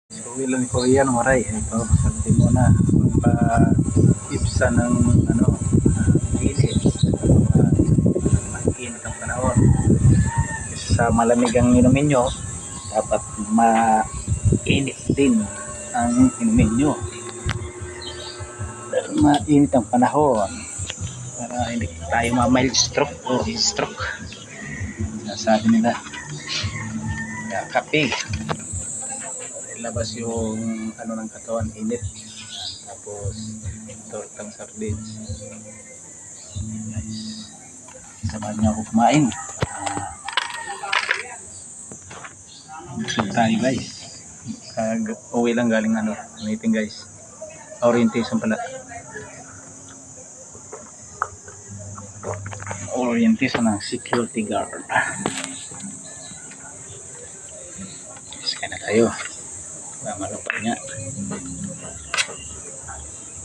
So, ilan ko yan, maray. Ito, sabi mo na. Magpa-ipsa ng, ano, init. Mag-init ang panahon. Kasi sa malamig ang inumin nyo, dapat mainit din ang inumin nyo. Dahil mainit ang panahon. Para hindi tayo ma-mild stroke o stroke. Sabi nila. Kaya kape. Ilabas yung ano ng katawan, init. Tapos tortang sardines. Guys, samahan niyo ako kumain. Busog tayo guys. Uwi lang galing ano, meeting guys. Orientation pala. Orientation ng security guard. Kaya na tayo. Mamalapad nga.